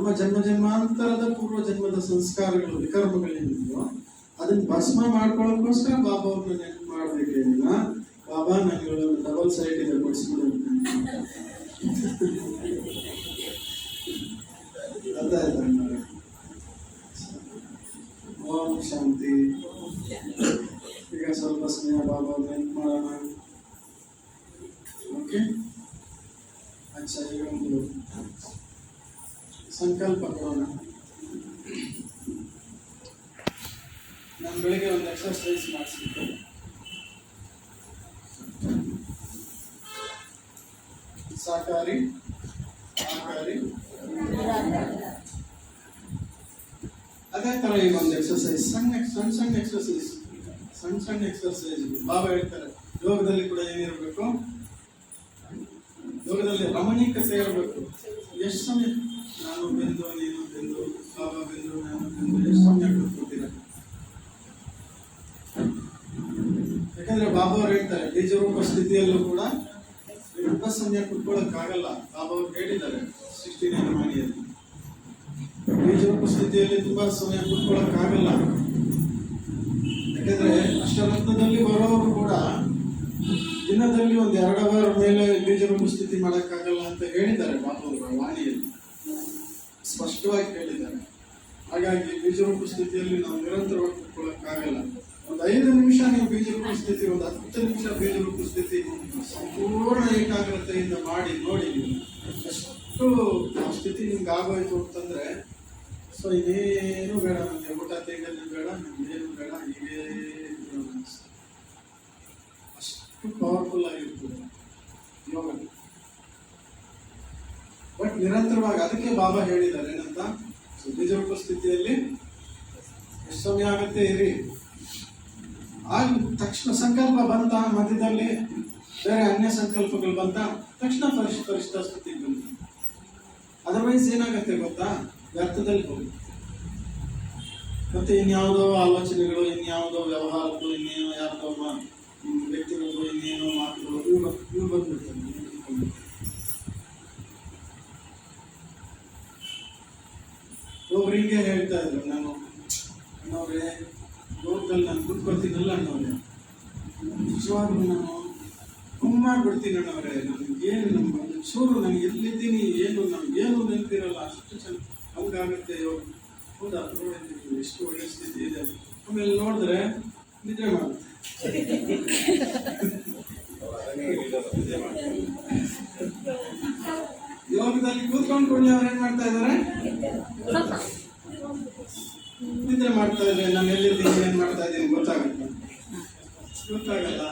ನಮ್ಮ ಜನ್ಮ ಜನ್ಮಾಂತರದ ಪೂರ್ವ ಜನ್ಮದ ಸಂಸ್ಕಾರಗಳು ವಿಕರ್ಮಗಳೇನಿದೆಯೋ ಅದನ್ನ ಭಸ್ಮ ಮಾಡ್ಕೊಳ್ಳೋಕ್ಕೋಸ್ಕರ ಬಾಬಾ ಅವ್ರನ್ನ ನೆನಪು ಮಾಡ್ಬೇಕೇನಿಲ್ಲ. ಬಾಬಾ ನನಗೆ ಡಬಲ್ ಸೈಡ್ ಇದೆ ಕೊಡಿಸ್ಬಿಡು ಅದಾಯ್ತು. ಓಂ ಶಾಂತಿ. ಈಗ ಸ್ವಲ್ಪ ಸಮಯ ಬಾಬಾ ನೆನಪು ಮಾಡೋಣ. ಓಕೆ, ಅಚ್ಚಾ, ಈಗ ಒಂದು ಸಂಕಲ್ಪ ಕೊಡೋಣ. ನಾನು ಬೆಳಿಗ್ಗೆ ಒಂದು ಎಕ್ಸರ್ಸೈಸ್ ಮಾಡಿಸ್ಬಿಟ್ಟು ಸಾಕಾರಿ ಆಕಾರಿ ಅದೇ ತರ ಈಗ ಒಂದು ಎಕ್ಸರ್ಸೈಸ್, ಸಣ್ಣ ಎಕ್ಸರ್ಸೈಸ್ ಬಾಬಾ ಹೇಳ್ತಾರೆ ಯೋಗದಲ್ಲಿ ಕೂಡ ಏನಿರಬೇಕು, ಯೋಗದಲ್ಲಿ ರಮಣೀಕತೆ ಇರಬೇಕು. ಎಷ್ಟು ಸಮಯ ನಾನು ಬೆಂದು ನೀನು ಬೆಂದು, ಬಾಬಾ ಬೆಂದು ನಾನು ಬೆಂದು, ಎಷ್ಟು ಸಮಯ ಕೊಡ್ತೀರ? ಯಾಕಂದ್ರೆ ಬಾಬಾ ಅವ್ರು ಹೇಳ್ತಾರೆ ಬೀಜರೂಪ ಸ್ಥಿತಿಯಲ್ಲೂ ಕೂಡ ತುಂಬ ಸಮಯ ಕುತ್ಕೊಳ್ಳೋಕ್ಕಾಗಲ್ಲ. ಬಾಬಾ ಅವ್ರು ಹೇಳಿದ್ದಾರೆ 69 ಮಾಡಿಯಲ್ಲಿ ಬೀಜರೂಪ ಸ್ಥಿತಿಯಲ್ಲಿ ತುಂಬಾ ಸಮಯ ಕುತ್ಕೊಳ್ಳೋಕ್ಕಾಗಲ್ಲ. ಯಾಕಂದ್ರೆ ಅಷ್ಟರತ್ನದಲ್ಲಿ ಬರೋರು ಕೂಡ ದಿನದಲ್ಲಿ ಒಂದು 2 ಅವರ್ ಮೇಲೆ ಬೀಜರೂಪ ಸ್ಥಿತಿ ಮಾಡೋಕ್ಕಾಗಲ್ಲ ಅಂತ ಹೇಳಿದ್ದಾರೆ ಬಾಬಾ ಅವರು ವಾಣಿಯಲ್ಲಿ ಸ್ಪಷ್ಟವಾಗಿ ಹೇಳಿದ್ದಾರೆ. ಹಾಗಾಗಿ ಬೀಜರೂಪ ಸ್ಥಿತಿಯಲ್ಲಿ ನಾವು ನಿರಂತರವಾಗಿ ಕುತ್ಕೊಳ್ಳೋಕ್ಕಾಗಲ್ಲ. ಒಂದು 5 ನಿಮಿಷ ನೀವು ಬೀಜರೂಪ ಸ್ಥಿತಿ, ಒಂದು 10 ನಿಮಿಷ ಬೀಜರೂಪ ಸ್ಥಿತಿ ಸಂಪೂರ್ಣ ಏಕಾಗ್ರತೆಯಿಂದ ಮಾಡಿ ನೋಡಿ. ಎಷ್ಟು ಸ್ಥಿತಿ ನಿಮ್ಗೆ ಆಗೋಯ್ತು ಅಂತಂದ್ರೆ, ಸೊ ಇನ್ನೇನು ಬೇಡ, ನನಗೆ ಊಟ ತೆಗೆದು ಬೇಡ, ನಮ್ಗೇನು ಬೇಡ, ಹೀಗೆ ಅಷ್ಟು ಪವರ್ಫುಲ್ ಆಗಿರ್ತದೆ ಯೋಗ. ಬಟ್ ನಿರಂತರವಾಗಿ ಅದಕ್ಕೆ ಬಾಬಾ ಹೇಳಿದ್ದಾರೆ ಏನಂತ, ಬೀಜರೂಪ ಸ್ಥಿತಿಯಲ್ಲಿ ಎಷ್ಟು ಸಮಯ ಆಗುತ್ತೆ ಇರಿ. ಆಗ ತಕ್ಷಣ ಸಂಕಲ್ಪ ಬಂತ, ಮಧ್ಯದಲ್ಲಿ ಬೇರೆ ಅನ್ಯ ಸಂಕಲ್ಪಗಳು ಬಂತ, ತಕ್ಷಣ ಪರಿಷ್ಠ ಸ್ಥಿತಿಗೆ ಬಂತ. ಅದರ್ವೈಸ್ ಏನಾಗುತ್ತೆ ಗೊತ್ತಾ, ವ್ಯರ್ಥದಲ್ಲಿ ಹೋಗಿ ಮತ್ತೆ ಇನ್ಯಾವುದೋ ಆಲೋಚನೆಗಳು, ಇನ್ಯಾವುದೋ ವ್ಯವಹಾರಗಳು, ಇನ್ನೇನೋ ಯಾರ್ದೋ ವ್ಯಕ್ತಿಗಳು, ಇನ್ನೇನೋ ಮಾತುಗಳು ಇವು ಬಂದ್ಬಿಡ್ತವೆ. ಒಬ್ರಿಗೆ ಹೇಳ್ತಾ ಇದ್ರು, ನಾನು ಅಣ್ಣವ್ರೆ ಲೋಕದಲ್ಲಿ ನಾನು ಕೂತ್ಕೊಳ್ತೀನಲ್ಲ ಅಣ್ಣವ್ರೆ, ನಿಜವಾಗ್ಲೂ ನಾನು ಮಾಡ್ಬಿಡ್ತೀನಿ ಅಣ್ಣವ್ರೆ, ನನಗೇನು ನಮ್ಮ ಚೂರು ನಾನು ಎಲ್ಲಿದ್ದೀನಿ ಏನು ನಮ್ಗೇನು ನೆನಪಿರಲ್ಲ, ಅಷ್ಟು ಚೆನ್ನ ಹಂಗಾಗುತ್ತೆ. ಹೌದಾ, ಎಷ್ಟು ಒಳ್ಳೆ ಸ್ಥಿತಿ ಇದೆ. ಆಮೇಲೆ ನೋಡಿದ್ರೆ ನಿದ್ರೆ ಮಾಡುತ್ತೆ. ಯೋಗದಲ್ಲಿ ಕೂತ್ಕೊಂಡು ಕೂಡಲೇ ಅವ್ರು ಏನ್ ಮಾಡ್ತಾ ಇದಾರೆ, ನಿದ್ರೆ ಮಾಡ್ತಾ ಇದ್ದಾರೆ. ನಾನು ಎಲ್ಲಿದ್ದೀನಿ, ಏನ್ ಮಾಡ್ತಾ ಇದ್ದೀನಿ ಗೊತ್ತಾಗಲ್ಲ.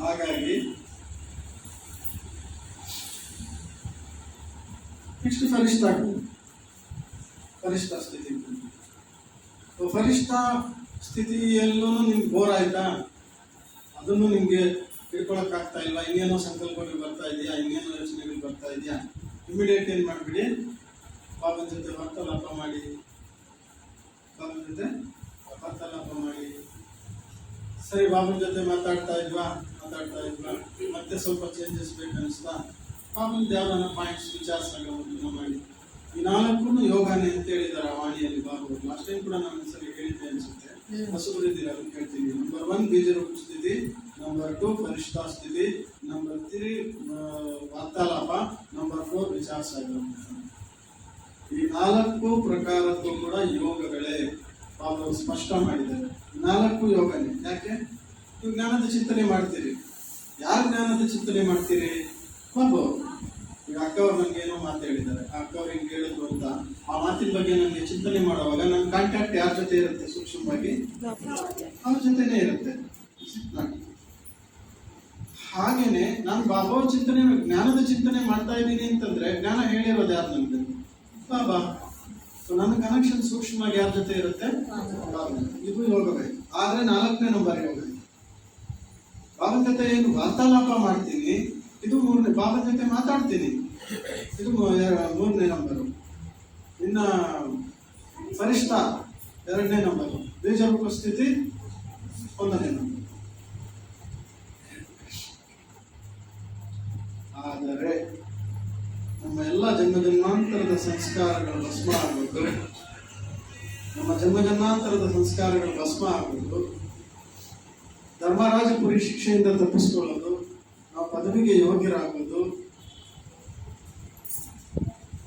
ಹಾಗಾಗಿ ನೆಕ್ಸ್ಟ್ ಫರಿಷ್ಠ ಸ್ಥಿತಿ. ಫರಿಷ್ಠ ಸ್ಥಿತಿಯಲ್ಲೂ ನಿಮ್ಗೆ ಬೋರ್ ಆಯ್ತಾ, ಅದನ್ನು ನಿಮ್ಗೆ ತಿಳ್ಕೊಳಕ್ ಆಗ್ತಾ ಇಲ್ಲ, ಇನ್ನೇನೋ ಸಂಕಲ್ಪಗಳು ಬರ್ತಾ ಇದೆಯಾ, ಇನ್ನೇನೋ ಯೋಚನೆಗಳು ಬರ್ತಾ ಇದೆಯಾ, ಇಮಿಡಿಯೇಟ್ ಏನ್ ಮಾಡ್ಬಿಡಿ, ಬಾಬನ ಜೊತೆ ವಾರ್ತಾಲಾಪ ಮಾಡಿ. ಸರಿ, ಬಾಬನ ಜೊತೆ ಮಾತಾಡ್ತಾ ಇದ್ವಾ, ಮತ್ತೆ ಸ್ವಲ್ಪ ಚೇಂಜಸ್ ಬೇಕನ್ನಿಸ್ತಾ, ಬಾಬನ್ ಯಾವ್ದಾನ ಪಾಯಿಂಟ್ಸ್ ವಿಚಾರಿಸೋಣ ಮಾಡಿ. ಈ 4 ಯೋಗನೇ ಅಂತ ಹೇಳಿದ್ದಾರೆ ಆ ವಾಣಿಯಲ್ಲಿ ಬಾಬು. ಲಾಸ್ಟ್ ಟೈಮ್ ಕೂಡ ನಾನು ಸರಿ ಹೇಳಿದ್ದೆ ಅನ್ಸುತ್ತೆ, ಹೊಸಬರಿದ್ದೀರ ಅದನ್ನು ಹೇಳ್ತೀನಿ. ನಂಬರ್ 1 ಬೀಜರೂಪ ಸ್ಥಿತಿ, ನಂಬರ್ 2 ಫರಿಷ್ಠ ಸ್ಥಿತಿ, ನಂಬರ್ 3 ವಾರ್ತಾಲಾಪ, ನಂಬರ್ 4 ವಿಚಾರ ಸಾಗರ. ಈ 4 ಪ್ರಕಾರಕ್ಕೂ ಕೂಡ ಯೋಗಗಳೇ ಬಾಬು ಸ್ಪಷ್ಟ ಮಾಡಿದ್ದಾರೆ. 4 ಯೋಗನೇ. ಯಾಕೆ? ನೀವು ಜ್ಞಾನದ ಚಿಂತನೆ ಮಾಡ್ತೀರಿ. ಯಾರು ಜ್ಞಾನದ ಚಿಂತನೆ ಮಾಡ್ತೀರಿ? ಬಾಬು. ಈಗ ಅಕ್ಕವ್ರು ನನಗೆ ಏನೋ ಮಾತು ಹೇಳಿದ್ದಾರೆ, ಆ ಅಕ್ಕವ್ರು ಹಿಂಗೆ ಹೇಳಿದ್ರು ಅಂತ ಆ ಮಾತಿನ ಬಗ್ಗೆ ನನಗೆ ಚಿಂತನೆ ಮಾಡುವಾಗ ನನ್ನ ಕಾಂಟ್ಯಾಕ್ಟ್ ಯಾರ ಜೊತೆ ಇರುತ್ತೆ? ಸೂಕ್ಷ್ಮವಾಗಿ ಅವ್ರ ಜೊತೆನೇ ಇರುತ್ತೆ. ಹಾಗೇನೆ ನಾನು ಬಾಬಾ ಚಿಂತನೆ, ಜ್ಞಾನದ ಚಿಂತನೆ ಮಾಡ್ತಾ ಇದ್ದೀನಿ ಅಂತಂದ್ರೆ ಜ್ಞಾನ ಹೇಳಿರೋದು ಯಾರು? ನನಗೆ ಬಾಬಾ. ನನ್ನ ಕನೆಕ್ಷನ್ ಸೂಕ್ಷ್ಮವಾಗಿ ಯಾರ ಜೊತೆ ಇರುತ್ತೆ? ಇದು ಯೋಗವೇ. ಆದ್ರೆ 4ನೇ ನಂಬರ್ ಯೋಗ. ಬಾಬನ ಜೊತೆ ಏನು ವಾರ್ತಾಲಾಪ ಮಾಡ್ತೀನಿ, ಇದು 3ನೇ. ಬಾಬನ ಜೊತೆ ಮಾತಾಡ್ತೀನಿ, ಇದು 3ನೇ ನಂಬರು. ಇನ್ನ ಫರಿಷ್ಠ 2ನೇ ನಂಬರು. ಬೀಜರೂಪ ಸ್ಥಿತಿ 1ನೇ ನಂಬರ್. ಆದರೆ ನಮ್ಮ ಎಲ್ಲ ಜನ್ಮಾಂತರದ ಸಂಸ್ಕಾರಗಳು ಭಸ್ಮ ಆಗೋದು, ನಮ್ಮ ಜನ್ಮಾಂತರದ ಸಂಸ್ಕಾರಗಳು ಭಸ್ಮ ಆಗೋದು, ಧರ್ಮರಾಜಪುರಿ ಶಿಕ್ಷೆಯಿಂದ ತಪ್ಪಿಸ್ಕೊಳ್ಳೋದು, ನಾವು ಪದವಿಗೆ ಯೋಗ್ಯರಾಗೋದು,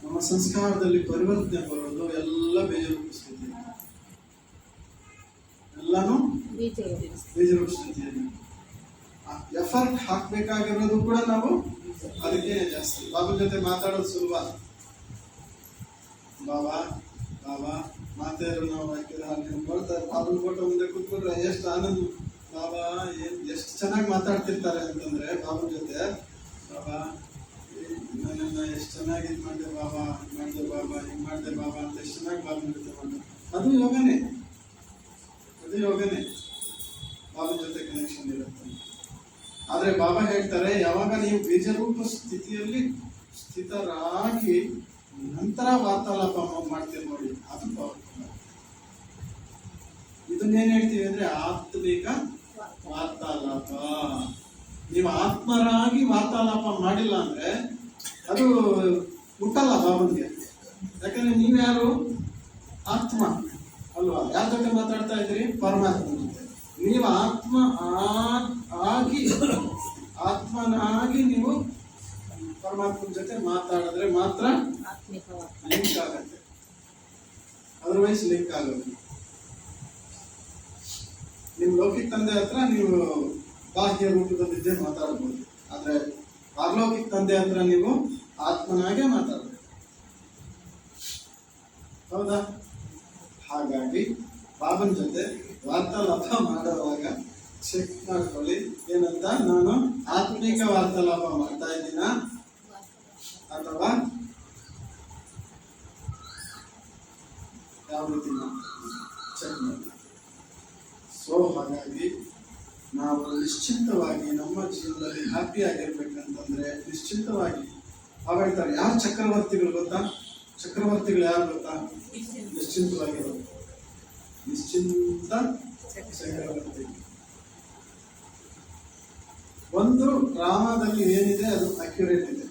ನಮ್ಮ ಸಂಸ್ಕಾರದಲ್ಲಿ ಪರಿವರ್ತನೆ ಬರೋದು ಎಲ್ಲ ಬೇಜಾರು ಸ್ಥಿತಿ, ಎಲ್ಲಾನು ಬೇಜಾರು ಸ್ಥಿತಿಯಲ್ಲಿ ಎಫರ್ಟ್ ಹಾಕ್ಬೇಕಾಗಿರೋದು ಕೂಡ ನಾವು ಅದಕ್ಕೆ ಜಾಸ್ತಿ. ಬಾಬನ ಜೊತೆ ಮಾತಾಡೋದು ಸುಲಭ. ಬಾಬಾ ಬಾಬಾ ಮಾತಾಡೋ ನಾವು ನೋಡ್ತಾರೆ ಬಾಬನ ಫೋಟೋ ಮುಂದೆ ಕೂತ್ಕೊಂಡ್ರೆ ಎಷ್ಟು ಆನಂದ. ಬಾಬಾ ಎಷ್ಟು ಚೆನ್ನಾಗಿ ಮಾತಾಡ್ತಿರ್ತಾರೆ ಅಂತಂದ್ರೆ ಬಾಬನ ಜೊತೆ. ಬಾಬಾ ನನ್ನನ್ನ ಎಷ್ಟು ಚೆನ್ನಾಗಿ ಇದು ಮಾಡಿದೆ ಬಾಬಾ, ಮಾಡಿದೆ ಬಾಬಾ, ಹಿಂಗೆ ಮಾಡಿದೆ ಬಾಬಾ ಅಂತ ಎಷ್ಟು ಚೆನ್ನಾಗಿ ಬಾಬನ ಜೊತೆ ಮಾಡ್ತಾರೆ. ಅದು ಯೋಗನೇ, ಅದು ಯೋಗನೇ, ಬಾಬನ ಜೊತೆ ಕನೆಕ್ಷನ್ ಇರುತ್ತೆ. ಆದ್ರೆ ಬಾಬಾ ಹೇಳ್ತಾರೆ, ಯಾವಾಗ ನೀವು ಬೀಜರೂಪ ಸ್ಥಿತಿಯಲ್ಲಿ ಸ್ಥಿತರಾಗಿ ನಂತರ ವಾರ್ತಾಲಾಪ ಮಾಡ್ತೀರಿ ನೋಡಿ, ಅದು ಪವರ್ಫುಲ್. ಇದನ್ನೇನ್ ಹೇಳ್ತೀವಿ ಅಂದ್ರೆ ಆತ್ಮಿಕ ವಾರ್ತಾಲಾಪ. ನೀವು ಆತ್ಮರಾಗಿ ವಾರ್ತಾಲಾಪ ಮಾಡಿಲ್ಲ ಅಂದ್ರೆ ಅದು ಮುಟ್ಟಲ್ಲ ಬಾಬನ್ಗೆ. ಯಾಕಂದ್ರೆ ನೀವ್ಯಾರು? ಆತ್ಮ ಅಲ್ವಾ? ಯಾರ ಜೊತೆ ಮಾತಾಡ್ತಾ ಇದ್ರಿ? ಪರಮಾತ್ಮ ಜೊತೆ. ನೀವು ಆತ್ಮನಾಗಿ ನೀವು ಪರಮಾತ್ಮನ ಜೊತೆ ಮಾತಾಡಿದ್ರೆ ಮಾತ್ರ ಲಿಂಕ್ ಆಗತ್ತೆ, ಅದರ್ವೈಸ್ ಲಿಂಕ್ ಆಗೋದು. ನಿಮ್ ಲೌಕಿಕ ತಂದೆ ಹತ್ರ ನೀವು ಬಾಹ್ಯ ರೂಪದಲ್ಲಿದ್ದೇ ಮಾತಾಡ್ಬೋದು, ಆದ್ರೆ ಪಾರಲೌಕಿಕ ತಂದೆ ಹತ್ರ ನೀವು ಆತ್ಮನಾಗೆ ಮಾತಾಡ್ಬೇಕು. ಹೌದಾ? ಹಾಗಾಗಿ ಬಾಬನ ಜೊತೆ ವಾರ್ತಾಲಾಪ ಮಾಡುವಾಗ ಚೆಕ್ ಮಾಡ್ಕೊಳ್ಳಿ, ಏನಂತ, ನಾನು ಆತ್ಮಿಕ ವಾರ್ತಾಲಾಪ ಮಾಡ್ತಾ ಇದ್ದೀನ ಅಥವಾ ಯಾವ ರೀತಿ ಚೆಕ್ ಮಾಡಿ. ಸೊ ಹಾಗಾಗಿ ನಾವು ನಿಶ್ಚಿಂತವಾಗಿ ನಮ್ಮ ಜೀವನದಲ್ಲಿ ಹ್ಯಾಪಿ ಆಗಿರ್ಬೇಕಂತಂದ್ರೆ ನಿಶ್ಚಿಂತವಾಗಿ ಅವ ಹೇಳ್ತಾರೆ. ಯಾರು ಚಕ್ರವರ್ತಿಗಳು ಗೊತ್ತಾ? ಚಕ್ರವರ್ತಿಗಳು ಯಾರು ಗೊತ್ತಾ? ನಿಶ್ಚಿಂತವಾಗಿರೋದು. ನಿಶ್ಚಿಂತ ಚಕ್ರವರ್ತಿ. ಒಂದು ಡ್ರಾಮಾದಲ್ಲಿ ಏನಿದೆ ಅದು ಅಕ್ಯುರೇಟ್ ಇದೆ,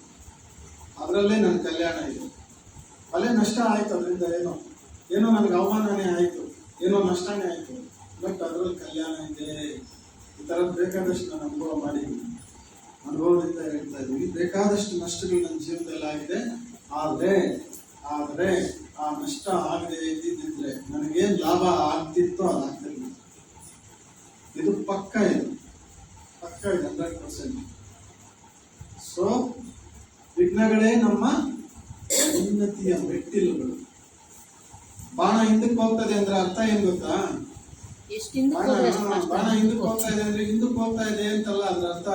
ಅದರಲ್ಲೇ ನನ್ನ ಕಲ್ಯಾಣ ಇದೆ. ಅಲ್ಲೇ ನಷ್ಟ ಆಯ್ತು, ಅದರಿಂದ ಏನೋ ನನಗೆ ಅವಮಾನನೇ ಆಯ್ತು, ಏನೋ ನಷ್ಟನೇ ಆಯ್ತು, ಬಟ್ ಅದರಲ್ಲಿ ಕಲ್ಯಾಣ ಇದೆ. ಈ ಥರದ್ದು ಬೇಕಾದಷ್ಟು ನಾನು ಅನುಭವ ಮಾಡಿದ್ದೀನಿ, ಅನುಭವದಿಂದ ಹೇಳ್ತಾ ಇದ್ದೀವಿ. ಬೇಕಾದಷ್ಟು ನಷ್ಟಗಳು ನನ್ನ ಜೀವನದಲ್ಲಿ ಆಗಿದೆ. ಆದರೆ ಆ ನಷ್ಟ ಆಗದೆ ಇದ್ದಿದ್ರೆ ನನಗೇನು ಲಾಭ ಆಗ್ತಿತ್ತೋ ಅದಾಗ್ತಿರ್ಲಿಲ್ಲ. ಇದು ಪಕ್ಕ ಇದೆ 100%. ಸೊ ವಿಘ್ನಗಳೇ ನಮ್ಮ ಉನ್ನತಿಯ ಮೆಟ್ಟಿಲುಗಳು. ಬಾಣ ಹಿಂದಕ್ಕೆ ಹೋಗ್ತದೆ ಅಂದ್ರೆ ಅರ್ಥ ಏನ್ ಗೊತ್ತಾ? ಬಾಣ ಹಿಂದಕ್ಕೆ ಹೋಗ್ತಾ ಇದೆ ಅಂದ್ರೆ ಹಿಂದಕ್ಕೆ ಹೋಗ್ತಾ ಇದೆ ಅಂತಲ್ಲ, ಅದ್ರ ಅರ್ಥ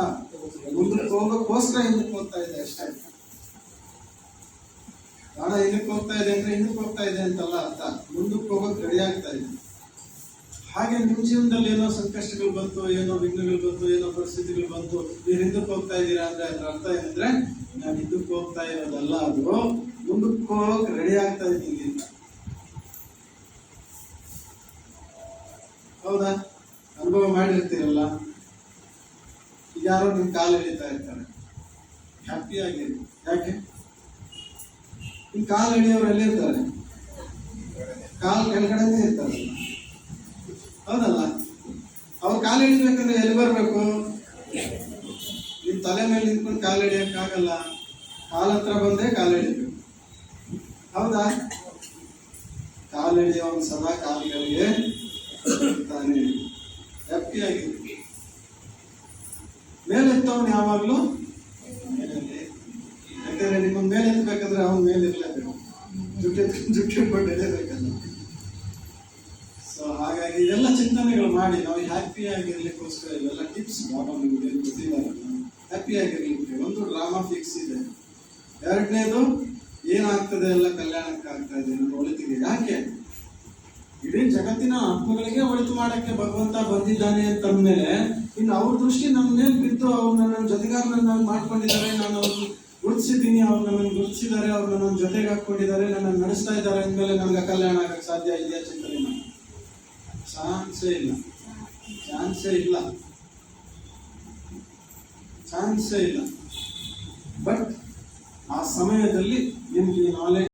ಮುಂದಕ್ಕೆ ಹೋಗೋಕ್ಕೋಸ್ಕರ ಹಿಂದಕ್ಕೆ ಹೋಗ್ತಾ ಇದೆ ಅಷ್ಟೇ. ಬಾಣ ಹಿಂದಕ್ಕೆ ಹೋಗ್ತಾ ಇದೆ ಅಂದ್ರೆ ಹಿಂದಕ್ಕೆ ಹೋಗ್ತಾ ಇದೆ ಅಂತಲ್ಲ ಅರ್ಥ, ಮುಂದಕ್ಕೆ ಹೋಗೋಕ್ ರೆಡಿ ಆಗ್ತಾ ಇದೆ. ಹಾಗೆ ನಿಮ್ಮ ಜೀವನದಲ್ಲಿ ಏನೋ ಸಂಕಷ್ಟಗಳು ಬಂತು, ಏನೋ ವಿಘ್ನಗಳು ಬಂತು, ಏನೋ ಪರಿಸ್ಥಿತಿಗಳು ಬಂತು, ನೀವು ಹಿಂದಕ್ಕೆ ಹೋಗ್ತಾ ಇದ್ದೀರಾ ಅಂದ್ರೆ ಅದ್ರ ಅರ್ಥ ಏನಂದ್ರೆ ನಾನು ಹಿಂದಕ್ಕೆ ಹೋಗ್ತಾ ಇರೋದಲ್ಲ, ಅದು ಮುಂದಕ್ಕೆ ಹೋಗಕ್ ರೆಡಿ ಆಗ್ತಾ ಇದ್ದೀನಿ ಅಂತ. ಹೌದಾ? ಅನುಭವ ಮಾಡಿರ್ತೀರಲ್ಲ. ಈಗ ಯಾರೋ ನಿಮ್ ಕಾಲು ಎಳಿತಾ ಇರ್ತಾರೆ, ಹ್ಯಾಪಿ ಆಗಿರಿ. ಯಾಕೆ? ನಿಮ್ ಕಾಲು ಎಳೆಯೋರು ಎಲ್ಲಿರ್ತಾರೆ? ಕಾಲು ಕೆಳಗಡೆನೇ ಇರ್ತಾರೆ, ಹೌದಲ್ಲ? ಅವ್ರು ಕಾಲು ಎಳಿಬೇಕಂದ್ರೆ ಎಲ್ಲಿ ಬರ್ಬೇಕು? ನಿಮ್ ತಲೆ ಮೇಲೆ ನಿಂತ್ಕೊಂಡು ಕಾಲು ಎಳಿಯಕ್ಕಾಗಲ್ಲ, ಕಾಲ್ ಹತ್ರ ಬಂದ್ರೆ ಕಾಲು ಎಳಿಬೇಕು. ಹೌದಾ? ಕಾಲು ಎಳೆಯೋನು ಸದಾ ಕಾಲುಗಳಿಗೆ ತಾನೇ ಹ್ಯಾಪಿ ಆಗಿರ್ಬೇಕು. ಮೇಲೆತ್ತವನು ಯಾವಾಗ್ಲೂ ಮೇಲೆ. ಯಾಕಂದ್ರೆ ನಿಮ್ಮನ್ನ ಮೇಲೆ ಎತ್ತಬೇಕಂದ್ರೆ ಅವನ ಮೇಲೆ ಇರ್ಲೇಬೇಕು, ಜುಟ್ಟಿಟ್ಕೊಂಡು ಎಳೆಯಬೇಕಲ್ಲ. ಸೊ ಹಾಗಾಗಿ ಇದೆಲ್ಲ ಚಿಂತನೆಗಳು ಮಾಡಿ ನಾವು ಹ್ಯಾಪಿ ಆಗಿರ್ಲಿಕ್ಕೋಸ್ಕರ ಇವೆಲ್ಲ ಟಿಪ್ಸ್ ಬಾಬಾ ನಿಮಗೆ ಗೊತ್ತಿದ್ದಾರೆ. ಹ್ಯಾಪಿ ಆಗಿರ್ಲಿಕ್ಕೆ ಒಂದು ಡ್ರಾಮಾ ಫಿಕ್ಸ್ ಇದೆ. ಎರಡನೇದು ಏನಾಗ್ತದೆ ಎಲ್ಲ ಕಲ್ಯಾಣಕ್ಕೆ ಆಗ್ತಾ ಇದೆ, ನಮ್ಮ ಒಳಿತಿಗೆ. ಯಾಕೆ? ಇಡೀ ಜಗತ್ತಿನ ಆತ್ಮಗಳಿಗೆ ಒಳಿತು ಮಾಡಕ್ಕೆ ಭಗವಂತ ಬಂದಿದ್ದಾನೆ ಅಂತಂದ್ಮೇಲೆ ಇನ್ನು ಅವ್ರ ದೃಷ್ಟಿ ನಮ್ಮ ಮೇಲೆ ಬಿದ್ದು ಅವ್ರು ನನ್ನ ಜೊತೆಗಾರನ ಮಾಡ್ಕೊಂಡಿದ್ದಾರೆ, ನಾನು ಅವ್ರನ್ನ ಗುರುತಿಸಿದ್ದೀನಿ, ಅವ್ರು ನನ್ನನ್ನು ಗುರುತಿಸಿದ್ದಾರೆ, ಅವ್ರು ನನ್ನ ಜೊತೆಗೆ ಹಾಕೊಂಡಿದ್ದಾರೆ, ನನ್ನ ನಡೆಸ್ತಾ ಇದ್ದಾರೆ ಅಂದಮೇಲೆ ನನಗೆ ಕಲ್ಯಾಣ ಆಗಕ್ಕೆ ಸಾಧ್ಯ ಇದೆಯಾ? ಚಿಂತನೆ ಮಾಡಿ. ಚಾನ್ಸೇ ಇಲ್ಲ. ಬಟ್ ಆ ಸಮಯದಲ್ಲಿ ನಿಮ್ಗೆ ಈ ನಾಲೆಡ್ಜ್